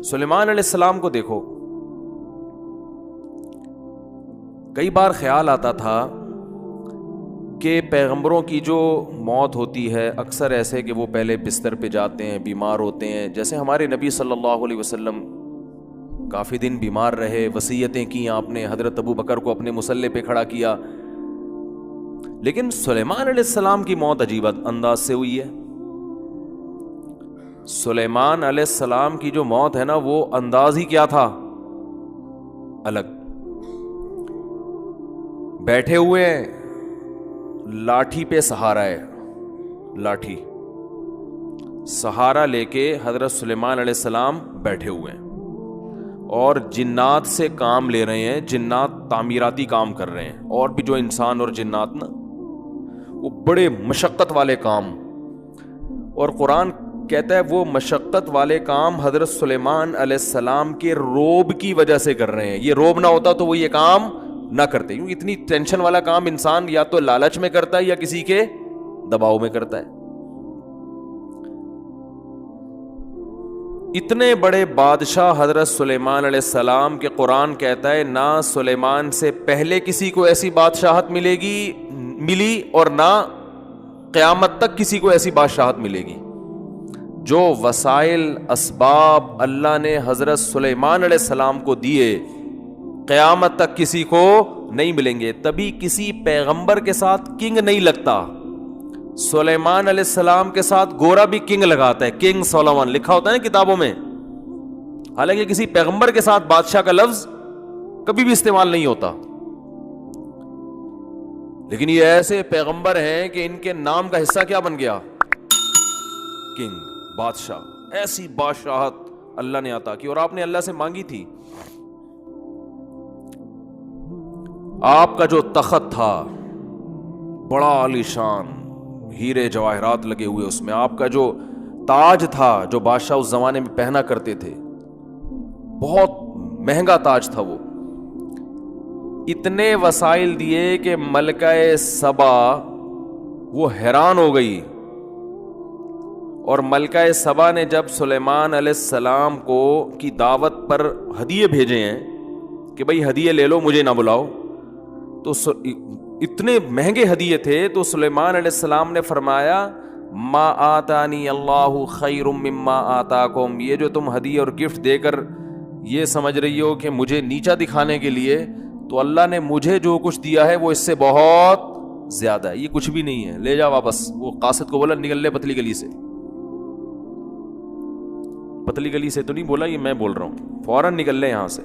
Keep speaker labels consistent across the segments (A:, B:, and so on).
A: سلیمان علیہ السلام کو دیکھو، کئی بار خیال آتا تھا کہ پیغمبروں کی جو موت ہوتی ہے اکثر ایسے کہ وہ پہلے بستر پہ جاتے ہیں، بیمار ہوتے ہیں، جیسے ہمارے نبی صلی اللہ علیہ وسلم کافی دن بیمار رہے، وصیتیں کی آپ نے، حضرت ابو بکر کو اپنے مصلے پہ کھڑا کیا، لیکن سلیمان علیہ السلام کی موت عجیب انداز سے ہوئی ہے۔ سلیمان علیہ السلام کی جو موت ہے نا، وہ انداز ہی کیا تھا، الگ۔ بیٹھے ہوئے ہیں، لاٹھی پہ سہارا ہے، لاٹھی سہارا لے کے حضرت سلیمان علیہ السلام بیٹھے ہوئے ہیں، اور جنات سے کام لے رہے ہیں، جنات تعمیراتی کام کر رہے ہیں، اور بھی جو انسان اور جنات نا، وہ بڑے مشقت والے کام، اور قرآن کہتا ہے وہ مشقت والے کام حضرت سلیمان علیہ السلام کے روب کی وجہ سے کر رہے ہیں۔ یہ روب نہ ہوتا تو وہ یہ کام نہ کرتے، کیونکہ اتنی ٹینشن والا کام انسان یا تو لالچ میں کرتا ہے یا کسی کے دباؤ میں کرتا ہے۔ اتنے بڑے بادشاہ حضرت سلیمان علیہ السلام کے قرآن کہتا ہے نہ سلیمان سے پہلے کسی کو ایسی بادشاہت ملی اور نہ قیامت تک کسی کو ایسی بادشاہت ملے گی۔ جو وسائل اسباب اللہ نے حضرت سلیمان علیہ السلام کو دیے، قیامت تک کسی کو نہیں ملیں گے۔ تبھی کسی پیغمبر کے ساتھ کنگ نہیں لگتا۔ سلیمان علیہ السلام کے ساتھ گورا بھی کنگ لگاتا ہے، کنگ سولومن لکھا ہوتا ہے نا کتابوں میں، حالانکہ کسی پیغمبر کے ساتھ بادشاہ کا لفظ کبھی بھی استعمال نہیں ہوتا۔ لیکن یہ ایسے پیغمبر ہیں کہ ان کے نام کا حصہ کیا بن گیا، کنگ، بادشاہ۔ ایسی بادشاہت اللہ نے عطا کی، اور آپ نے اللہ سے مانگی تھی۔ آپ کا جو تخت تھا بڑا عالیشان، ہیرے جواہرات لگے ہوئے اس میں، آپ کا جو تاج تھا جو بادشاہ اس زمانے میں پہنا کرتے تھے، بہت مہنگا تاج تھا وہ۔ اتنے وسائل دیے کہ ملکہ سبا وہ حیران ہو گئی، اور ملکہ سبا نے جب سلیمان علیہ السلام کو کی دعوت پر ہدیے بھیجے ہیں کہ بھئی ہدیے لے لو، مجھے نہ بلاؤ، تو اتنے مہنگے ہدیے تھے، تو سلیمان علیہ السلام نے فرمایا ما آتانی اللہ خیر مما آتاکم، یہ جو تم ہدیے اور گفٹ دے کر یہ سمجھ رہی ہو کہ مجھے نیچا دکھانے کے لیے، تو اللہ نے مجھے جو کچھ دیا ہے وہ اس سے بہت زیادہ ہے، یہ کچھ بھی نہیں ہے، لے جا واپس۔ وہ قاصد کو بولا نکل لے پتلی گلی سے، پتلی گلی سے تو نہیں بولا، یہ میں بول رہا ہوں، فوراً نکل لے یہاں سے۔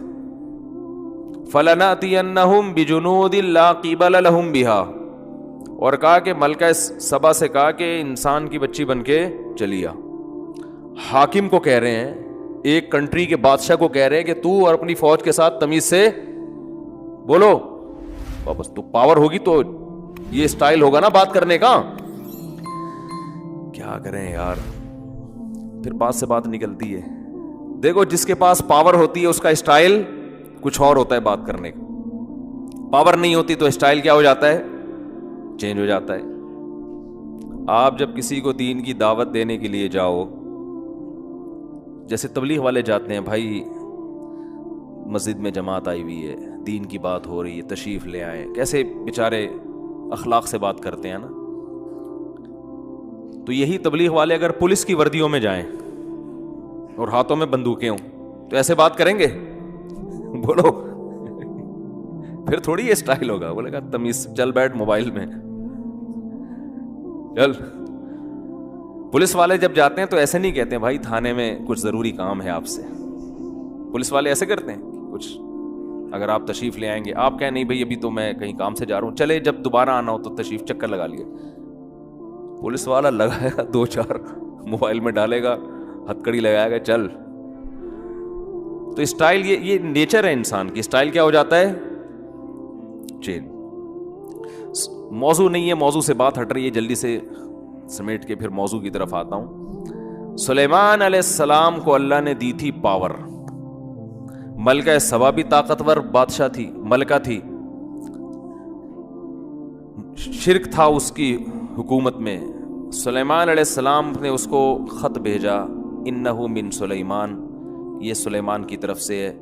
A: فَلَنَأْتِيَنَّهُمْ بِجُنُودٍ لَا قِبَلَ لَهُمْ بِهَا، اور کہا کہ ملکہ سبا سے کہا کہ انسان کی بچی بن کے چلی آ۔ حاکم کو کہہ رہے ہیں، ایک کنٹری کے بادشاہ کو کہہ رہے ہیں کہ تو اور اپنی فوج کے ساتھ تمیز سے بولو واپس، تو پاور ہوگی تو یہ سٹائل ہوگا نا بات کرنے کا۔ کیا کریں یار، پھر بات سے بات نکلتی ہے۔ دیکھو جس کے پاس پاور ہوتی ہے اس کا سٹائل کچھ اور ہوتا ہے بات کرنے کا، پاور نہیں ہوتی تو سٹائل کیا ہو جاتا ہے، چینج ہو جاتا ہے۔ آپ جب کسی کو دین کی دعوت دینے کے لیے جاؤ، جیسے تبلیغ والے جاتے ہیں، بھائی مسجد میں جماعت آئی ہوئی ہے، دین کی بات ہو رہی ہے، تشریف لے آئے، کیسے بیچارے اخلاق سے بات کرتے ہیں نا۔ تو یہی تبلیغ والے اگر پولیس کی وردیوں میں جائیں اور ہاتھوں میں بندوقیں ہوں تو ایسے بات کریں گے؟ بولو، پھر تھوڑی یہ سٹائل ہوگا۔ بولے گا تمیز، چل بیٹھ موبائل میں، چل۔ پولیس والے جب جاتے ہیں تو ایسے نہیں کہتے ہیں بھائی تھانے میں کچھ ضروری کام ہے آپ سے، پولیس والے ایسے کرتے ہیں کچھ، اگر آپ تشریف لے آئیں گے، آپ کہیں نہیں بھائی ابھی تو میں کہیں کام سے جا رہا ہوں، چلے جب دوبارہ آنا ہو تو تشریف چکر لگا لیے۔ پولیس والا لگائے گا 2-4 موبائل میں ڈالے گا، ہتھکڑی لگائے گا، چل۔ تو اسٹائل یہ نیچر ہے انسان کی، اسٹائل کیا ہو جاتا ہے، چین۔ موضوع نہیں ہے، موضوع سے بات ہٹ رہی ہے، جلدی سے سمیٹ کے پھر موضوع کی طرف آتا ہوں۔ سلیمان علیہ السلام کو اللہ نے دی تھی پاور، ملکہ سبا بھی طاقتور بادشاہ تھی، ملکہ تھی، شرک تھا اس کی حکومت میں۔ سلیمان علیہ السلام نے اس کو خط بھیجا، انہ من سلیمان، یہ سلیمان کی طرف سے ہے.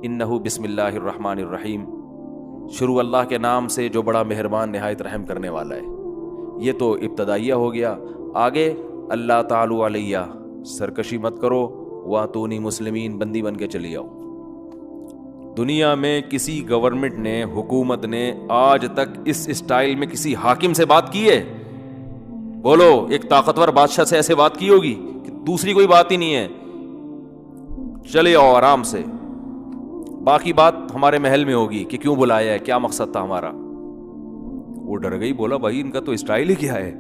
A: انہو بسم اللہ الرحمن الرحیم، شروع اللہ کے نام سے جو بڑا مہربان نہایت رحم کرنے والا ہے. یہ تو ابتدائیہ ہو گیا. آگے اللہ تعالی علیہ، سرکشی مت کرو، واتونی مسلمین، بندی بن کے چلی آؤ. دنیا میں کسی گورنمنٹ نے، حکومت نے آج تک اس اسٹائل میں کسی حاکم سے بات کی ہے؟ بولو، ایک طاقتور بادشاہ سے ایسے بات کی ہوگی کہ دوسری کوئی بات ہی نہیں ہے، چلے آؤ آرام سے، باقی بات ہمارے محل میں ہوگی کہ کیوں بلایا ہے، کیا مقصد تھا ہمارا. وہ ڈر گئی، بولا بھائی ان کا تو اسٹائل ہی کیا ہے.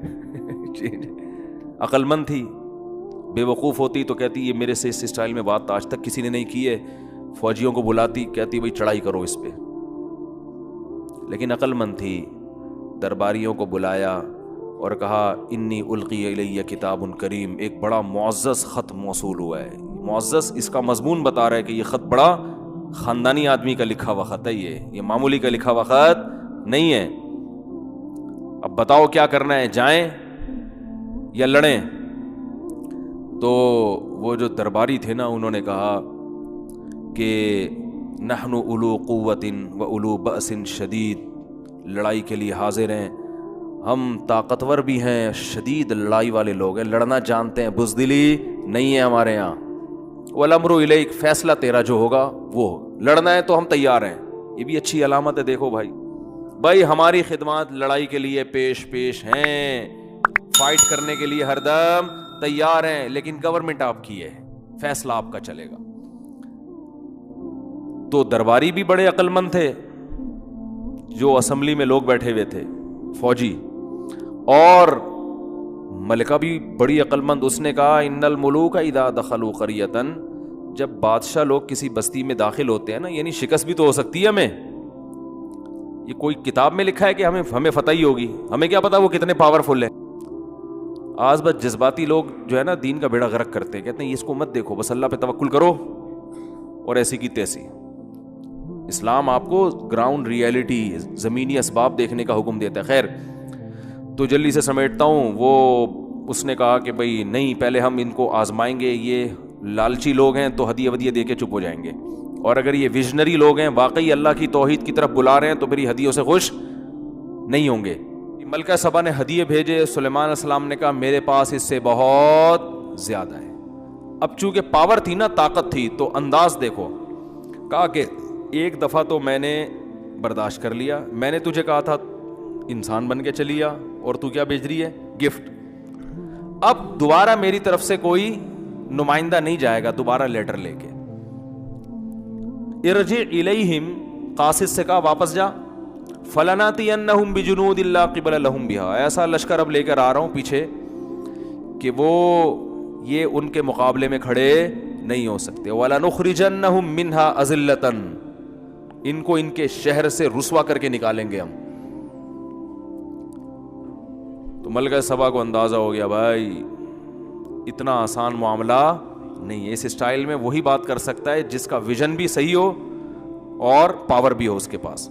A: عقل مند تھی، بے وقوف ہوتی تو کہتی یہ میرے سے اس اسٹائل میں بات آج تک کسی نے نہیں کی ہے. فوجیوں کو بلاتی، کہتی بھائی چڑھائی کرو اس پہ. لیکن عقل مند تھی، درباریوں کو بلایا اور کہا انی القی الیہ کتاب کریم، ایک بڑا معزز خط موصول ہوا ہے. معزز اس کا مضمون بتا رہا ہے کہ یہ خط بڑا خاندانی آدمی کا لکھا ہوا خط ہے، یہ معمولی کا لکھا ہوا خط نہیں ہے. اب بتاؤ کیا کرنا ہے، جائیں یا لڑیں؟ تو وہ جو درباری تھے نا، انہوں نے کہا کہ نحن اولو قوت و اولو بأس شدید، لڑائی کے لیے حاضر ہیں، ہم طاقتور بھی ہیں، شدید لڑائی والے لوگ ہیں، لڑنا جانتے ہیں، بزدلی نہیں ہے ہمارے یہاں. والامر الیک، فیصلہ تیرا جو ہوگا وہ، لڑنا ہے تو ہم تیار ہیں. یہ بھی اچھی علامت ہے. دیکھو بھائی ہماری خدمات لڑائی کے لیے پیش ہیں، فائٹ کرنے کے لیے ہر دم تیار ہیں، لیکن گورنمنٹ آپ کی ہے، فیصلہ آپ کا چلے گا. تو درباری بھی بڑے عقل مند تھے، جو اسمبلی میں لوگ بیٹھے ہوئے تھے فوجی، اور ملکہ بھی بڑی عقل مند. اس نے کہا ان الملوک اذا دخلوا قریۃ، جب بادشاہ لوگ کسی بستی میں داخل ہوتے ہیں نا، یعنی شکست بھی تو ہو سکتی ہے ہمیں. یہ کوئی کتاب میں لکھا ہے کہ ہمیں فتح ہی ہوگی؟ ہمیں کیا پتا وہ کتنے پاورفل ہیں. آج بس جذباتی لوگ جو ہے نا دین کا بیڑا غرق کرتے ہیں، کہتے ہیں اس کو مت دیکھو، بس اللہ پہ توکل کرو، اور ایسی کی تیسی. اسلام آپ کو گراؤنڈ ریئلٹی، زمینی اسباب دیکھنے کا حکم دیتا ہے. خیر تو جلدی سے سمیٹتا ہوں. وہ اس نے کہا کہ بھئی نہیں، پہلے ہم ان کو آزمائیں گے، یہ لالچی لوگ ہیں تو ہدیہ ودیہ دے کے چپ ہو جائیں گے، اور اگر یہ ویژنری لوگ ہیں، واقعی اللہ کی توحید کی طرف بلا رہے ہیں، تو پھر یہ ہدیوں سے خوش نہیں ہوں گے. ملکہ سبا نے ہدیے بھیجے. سلیمان علیہ السلام نے کہا میرے پاس اس سے بہت زیادہ ہے. اب چونکہ پاور تھی نا، طاقت تھی، تو انداز دیکھو. کہا کہ ایک دفعہ تو میں نے برداشت کر لیا، میں نے تجھے کہا تھا انسان بن کے چلی آ، اور تو کیا بھیج رہی ہے؟ گفٹ. اب دوبارہ میری طرف سے کوئی نمائندہ نہیں جائے گا دوبارہ لیٹر لے کے. ارجع الیہم، قاصد سے کہا واپس جا. فلناتینہم بجنود لا قبل لہم بہا، ایسا لشکر اب لے کر آ رہا ہوں پیچھے کہ وہ یہ ان کے مقابلے میں کھڑے نہیں ہو سکتے. ولنخرجنہم منہا اذلۃ، ان کو ان کے شہر سے رسوا کر کے نکالیں گے ہم. تو ملکہ سبا کو اندازہ ہو گیا بھائی اتنا آسان معاملہ نہیں ہے. اس اسٹائل میں وہی بات کر سکتا ہے جس کا ویژن بھی صحیح ہو اور پاور بھی ہو اس کے پاس.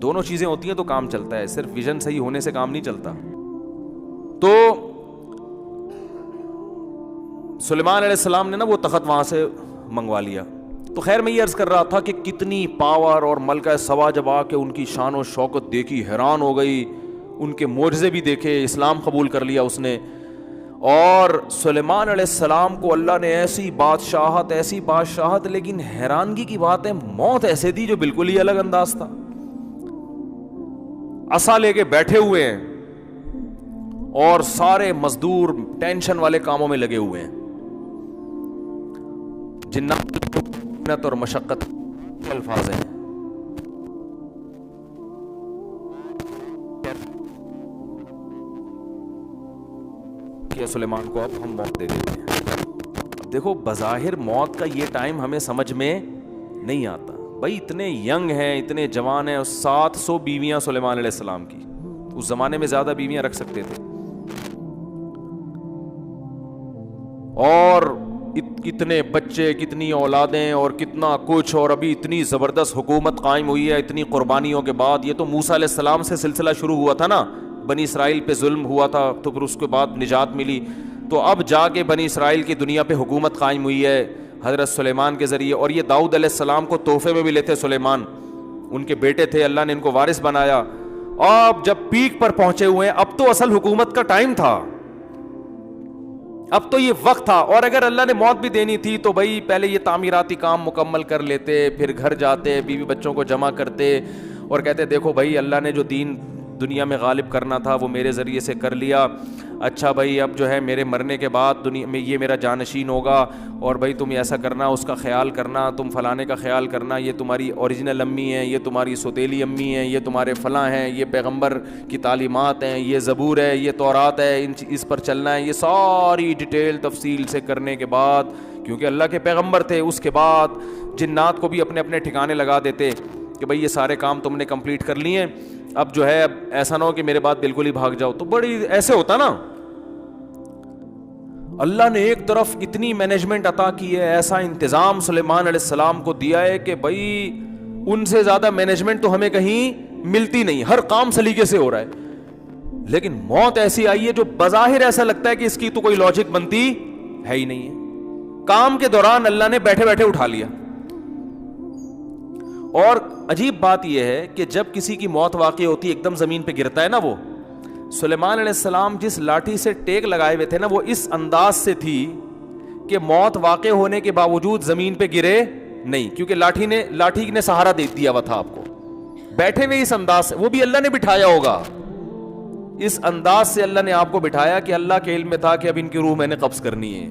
A: دونوں چیزیں ہوتی ہیں تو کام چلتا ہے، صرف ویژن صحیح ہونے سے کام نہیں چلتا. تو سلیمان علیہ السلام نے نا وہ تخت وہاں سے منگوا لیا. تو خیر میں یہ عرض کر رہا تھا کہ کتنی پاور، اور ملکہ سبا جب آ کے ان کی شان و شوکت دیکھی حیران ہو گئی، ان کے معجزے بھی دیکھے، اسلام قبول کر لیا اس نے. اور سلیمان علیہ السلام کو اللہ نے ایسی بادشاہت، لیکن حیرانگی کی بات ہے موت ایسے دی جو بالکل ہی الگ انداز تھا. عصا لے کے بیٹھے ہوئے ہیں اور سارے مزدور ٹینشن والے کاموں میں لگے ہوئے ہیں. جنات اور مشقت کے الفاظ ہیں. کہ سلیمان کو اب ہم موت دے دیتے ہیں. اب دیکھو بظاہر موت کا یہ ٹائم ہمیں سمجھ میں نہیں آتا. بھائی اتنے ینگ ہیں، اتنے جوان ہیں، 700 بیویاں سلیمان علیہ السلام کی. اس زمانے میں زیادہ بیویاں رکھ سکتے تھے. اور کتنے بچے، کتنی اولادیں، اور کتنا کچھ، اور ابھی اتنی زبردست حکومت قائم ہوئی ہے اتنی قربانیوں کے بعد. یہ تو موسیٰ علیہ السلام سے سلسلہ شروع ہوا تھا نا، بنی اسرائیل پہ ظلم ہوا تھا تو پھر اس کے بعد نجات ملی. تو اب جا کے بنی اسرائیل کی دنیا پہ حکومت قائم ہوئی ہے. حضرت سلیمان کے ذریعے. اور یہ داؤد علیہ السلام کو تحفے میں بھی لیتے سلیمان, ان کے بیٹے تھے, اللہ نے ان کو وارث بنایا. اب جب پیک پر پہنچے ہوئے ہیں, اب تو اصل حکومت کا ٹائم تھا, اب تو یہ وقت تھا. اور اگر اللہ نے موت بھی دینی تھی تو بھائی پہلے یہ تعمیراتی کام مکمل کر لیتے, پھر گھر جاتے, بیوی بچوں کو جمع کرتے اور کہتے دیکھو بھائی اللہ نے جو دین دنیا میں غالب کرنا تھا وہ میرے ذریعے سے کر لیا. اچھا بھائی اب جو ہے میرے مرنے کے بعد دنیا میں یہ میرا جانشین ہوگا, اور بھائی تم ایسا کرنا, اس کا خیال کرنا, تم فلانے کا خیال کرنا, یہ تمہاری اوریجنل امی ہیں, یہ تمہاری سوتیلی امی ہیں, یہ تمہارے فلاں ہیں, یہ پیغمبر کی تعلیمات ہیں, یہ زبور ہے, یہ تورات ہے, اس پر چلنا ہے. یہ ساری ڈیٹیل تفصیل سے کرنے کے بعد, کیونکہ اللہ کے پیغمبر تھے, اس کے بعد جنات کو بھی اپنے اپنے ٹھکانے لگا دیتے کہ بھئی یہ سارے کام تم نے کمپلیٹ کر لیے, اب جو ہے اب ایسا نہ ہو کہ میرے بعد بالکل ہی بھاگ جاؤ. تو بڑی ایسے ہوتا نا, اللہ نے ایک طرف اتنی مینجمنٹ عطا کی ہے, ایسا انتظام سلیمان علیہ السلام کو دیا ہے کہ بھئی ان سے زیادہ مینجمنٹ تو ہمیں کہیں ملتی نہیں, ہر کام سلیقے سے ہو رہا ہے. لیکن موت ایسی آئی ہے جو بظاہر ایسا لگتا ہے کہ اس کی تو کوئی لاجک بنتی ہے ہی نہیں ہے. کام کے دوران اللہ نے بیٹھے بیٹھے اٹھا لیا. اور عجیب بات یہ ہے کہ جب کسی کی موت واقع ہوتی ہے, ایک دم زمین پہ گرتا ہے نا, وہ سلیمان علیہ السلام جس لاٹھی سے ٹیک لگائے ہوئے تھے نا, وہ اس انداز سے تھی کہ موت واقع ہونے کے باوجود زمین پہ گرے نہیں, کیونکہ لاٹھی نے سہارا دے دیا ہوا تھا آپ کو. بیٹھے ہوئے اس انداز سے, وہ بھی اللہ نے بٹھایا ہوگا, اس انداز سے اللہ نے آپ کو بٹھایا کہ اللہ کے علم میں تھا کہ اب ان کی روح میں نے قبض کرنی ہے.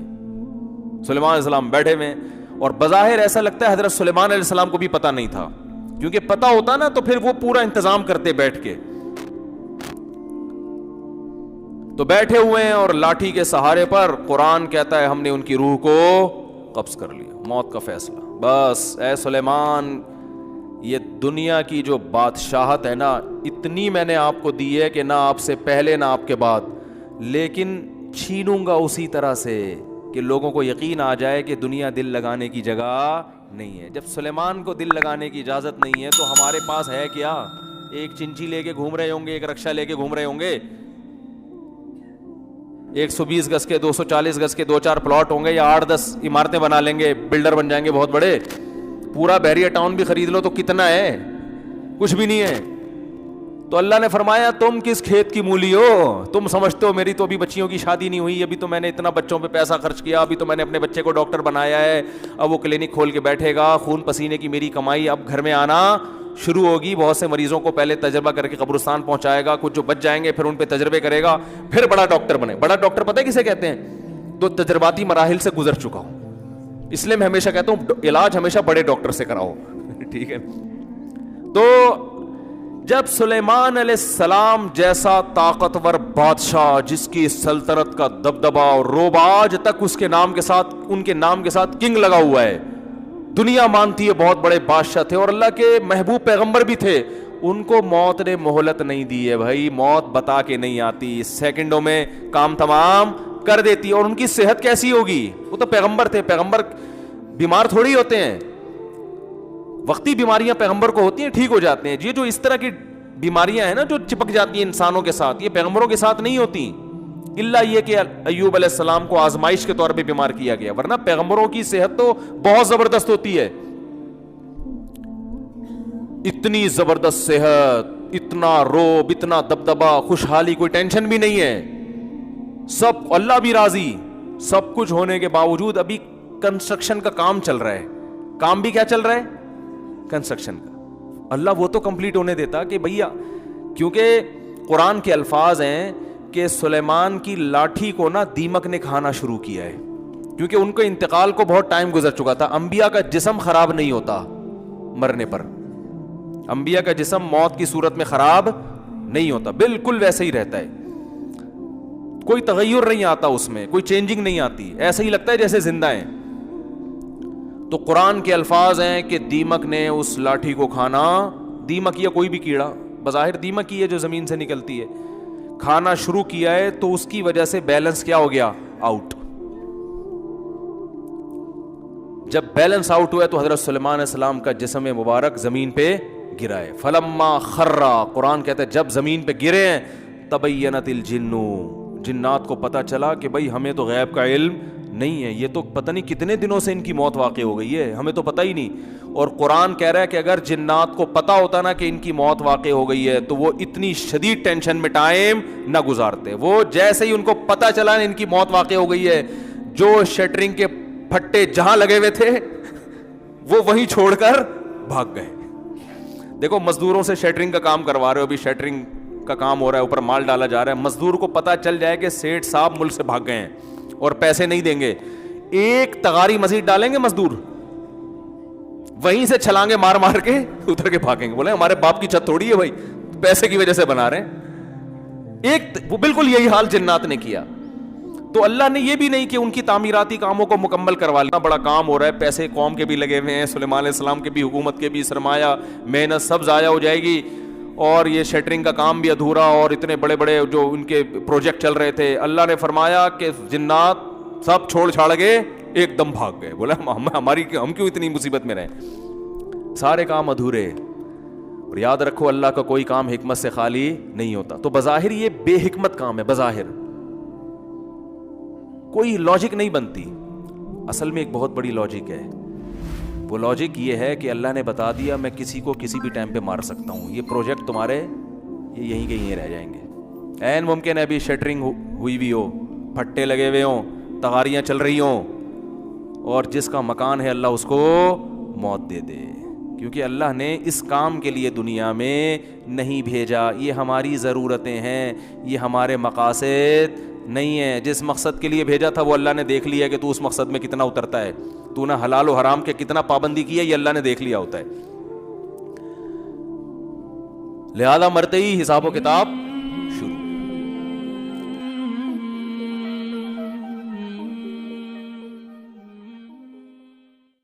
A: سلیمان علیہ السلام بیٹھے ہوئے, اور بظاہر ایسا لگتا ہے حضرت سلیمان علیہ السلام کو بھی پتہ نہیں تھا, کیونکہ پتہ ہوتا نا تو پھر وہ پورا انتظام کرتے بیٹھ کے. تو بیٹھے ہوئے ہیں اور لاٹھی کے سہارے پر قرآن کہتا ہے ہم نے ان کی روح کو قبض کر لیا, موت کا فیصلہ. بس اے سلیمان, یہ دنیا کی جو بادشاہت ہے نا, اتنی میں نے آپ کو دی ہے کہ نہ آپ سے پہلے نہ آپ کے بعد, لیکن چھینوں گا اسی طرح سے کہ لوگوں کو یقین آ جائے کہ دنیا دل لگانے کی جگہ نہیں ہے. جب سلیمان کو دل لگانے کی اجازت نہیں ہے تو ہمارے پاس ہے کیا؟ ایک چنچی لے کے گھوم رہے ہوں گے, ایک رکشا لے کے گھوم رہے ہوں گے, 120 گز کے 240 گز کے 2-4 پلاٹ ہوں گے, یا 8-10 عمارتیں بنا لیں گے, بلڈر بن جائیں گے بہت بڑے. پورا بحریہ ٹاؤن بھی خرید لو تو کتنا ہے؟ کچھ بھی نہیں ہے. تو اللہ نے فرمایا تم کس کھیت کی مولی ہو, تم سمجھتے ہو میری تو ابھی بچیوں کی شادی نہیں ہوئی, ابھی تو میں نے اتنا بچوں پہ پیسہ خرچ کیا, ابھی تو میں نے اپنے بچے کو ڈاکٹر بنایا ہے, اب وہ کلینک کھول کے بیٹھے گا, خون پسینے کی میری کمائی اب گھر میں آنا شروع ہوگی. بہت سے مریضوں کو پہلے تجربہ کر کے قبرستان پہنچائے گا, کچھ جو بچ جائیں گے پھر ان پہ تجربے کرے گا, پھر بڑا ڈاکٹر بنے. بڑا ڈاکٹر پتہ ہے کسے کہتے ہیں؟ تو تجرباتی مراحل سے گزر چکا ہوں. اس لیے میں ہمیشہ کہتا ہوں علاج ہمیشہ بڑے ڈاکٹر سے کراؤ. ٹھیک ہے. تو جب سلیمان علیہ السلام جیسا طاقتور بادشاہ جس کی سلطنت کا دبدبا اور روب آج تک اس کے نام کے ساتھ, ان کے نام کے ساتھ کنگ لگا ہوا ہے, دنیا مانتی ہے بہت بڑے بادشاہ تھے اور اللہ کے محبوب پیغمبر بھی تھے, ان کو موت نے مہلت نہیں دی ہے. بھائی موت بتا کے نہیں آتی, سیکنڈوں میں کام تمام کر دیتی. اور ان کی صحت کیسی ہوگی؟ وہ تو پیغمبر تھے, پیغمبر بیمار تھوڑی ہوتے ہیں, وقتی بیماریاں پیغمبر کو ہوتی ہیں ٹھیک ہو جاتے ہیں. یہ جو اس طرح کی بیماریاں ہیں نا جو چپک جاتی ہیں انسانوں کے ساتھ, یہ پیغمبروں کے ساتھ نہیں ہوتی, الا یہ کہ ایوب علیہ السلام کو آزمائش کے طور پہ بیمار کیا گیا, ورنہ پیغمبروں کی صحت تو بہت زبردست ہوتی ہے. اتنی زبردست صحت, اتنا روب, اتنا دبدبا, خوشحالی, کوئی ٹینشن بھی نہیں ہے, سب اللہ بھی راضی. سب کچھ ہونے کے باوجود ابھی کنسٹرکشن کا کام چل رہا ہے. کام بھی کیا چل رہا ہے؟ کنسٹرکشن کا. اللہ وہ تو کمپلیٹ ہونے دیتا کہ بھیا, کیونکہ قرآن کے الفاظ ہیں کہ سلیمان کی لاٹھی کو نا دیمک نے کھانا شروع کیا ہے, کیونکہ ان کے انتقال کو بہت ٹائم گزر چکا تھا. انبیاء کا جسم خراب نہیں ہوتا مرنے پر, انبیاء کا جسم موت کی صورت میں خراب نہیں ہوتا, بالکل ویسے ہی رہتا ہے, کوئی تغیر نہیں آتا اس میں, کوئی چینجنگ نہیں آتی, ایسا ہی لگتا ہے جیسے زندہ ہیں. تو قرآن کے الفاظ ہیں کہ دیمک نے اس لاٹھی کو کھانا, دیمک یا کوئی بھی کیڑا, بظاہر دیمک ہی ہے جو زمین سے نکلتی ہے, کھانا شروع کیا ہے. تو اس کی وجہ سے بیلنس کیا ہو گیا؟ آؤٹ. جب بیلنس آؤٹ ہوا تو حضرت سلیمان علیہ السلام کا جسم مبارک زمین پہ گرا ہے. فلما خرّا, قرآن کہتا ہے جب زمین پہ گرے ہیں, تبینت الجن, جنات کو پتا چلا کہ بھائی ہمیں تو غیب کا علم نہیں ہے. یہ تو پتہ نہیں کتنے دنوں سے ان کی موت واقع ہو گئی ہے, ہمیں تو پتہ ہی نہیں. اور قرآن کہہ رہا ہے کہ اگر جنات کو پتہ ہوتا نا کہ ان کی موت واقع ہو گئی ہے تو وہ اتنی شدید ٹینشن میں ٹائم نہ گزارتے. وہ جیسے ہی ان کو پتہ چلا ان کی موت واقع ہو گئی ہے, جو شٹرنگ کے پھٹے جہاں لگے ہوئے تھے وہ وہیں چھوڑ کر بھاگ گئے. دیکھو مزدوروں سے شٹرنگ کا کام کروا رہے ہو, ابھی شٹرنگ کا کام ہو رہا ہے, اوپر مال ڈالا جا رہا ہے. مزدور کو پتہ چل جائے کہ سیٹھ صاحب ملک سے بھاگ گئے ہیں اور پیسے نہیں دیں گے, ایک تغاری مزید ڈالیں گے مزدور, وہیں سے چھلانگے مار مار کے اتر کے بھاگیں گے. بولے ہمارے باپ کی چھت تھوڑی ہے بھائی, پیسے کی وجہ سے بنا رہے ہیں. ایک وہ بالکل یہی حال جنات نے کیا. تو اللہ نے یہ بھی نہیں کہ ان کی تعمیراتی کاموں کو مکمل کروا لیا, بڑا کام ہو رہا ہے, پیسے قوم کے بھی لگے ہوئے ہیں, سلیمان علیہ السلام کے بھی, حکومت کے بھی, سرمایہ محنت سب ضائع ہو جائے گی, اور یہ شٹرنگ کا کام بھی ادھورا, اور اتنے بڑے بڑے جو ان کے پروجیکٹ چل رہے تھے. اللہ نے فرمایا کہ جنات سب چھوڑ چھاڑ کے ایک دم بھاگ گئے. بولا ہم کیوں اتنی مصیبت میں رہیں, سارے کام ادھورے. اور یاد رکھو اللہ کا کوئی کام حکمت سے خالی نہیں ہوتا. تو بظاہر یہ بے حکمت کام ہے, بظاہر کوئی لاجک نہیں بنتی, اصل میں ایک بہت بڑی لاجک ہے. وہ لاجک یہ ہے کہ اللہ نے بتا دیا میں کسی کو کسی بھی ٹائم پہ مار سکتا ہوں, یہ پروجیکٹ تمہارے یہ یہیں کے یہیں رہ جائیں گے. عین ممکن ہے ابھی شٹرنگ ہوئی بھی ہو, پھٹے لگے ہوئے ہوں, تغاریاں چل رہی ہوں, اور جس کا مکان ہے اللہ اس کو موت دے دے, کیونکہ اللہ نے اس کام کے لیے دنیا میں نہیں بھیجا. یہ ہماری ضرورتیں ہیں, یہ ہمارے مقاصد نہیں ہیں. جس مقصد کے لیے بھیجا تھا وہ اللہ نے دیکھ لیا کہ تو اس مقصد میں کتنا اترتا ہے, تو نے حلال و حرام کے کتنا پابندی کی ہے, یہ اللہ نے دیکھ لیا ہوتا ہے. لہذا مرتے ہی حساب و کتاب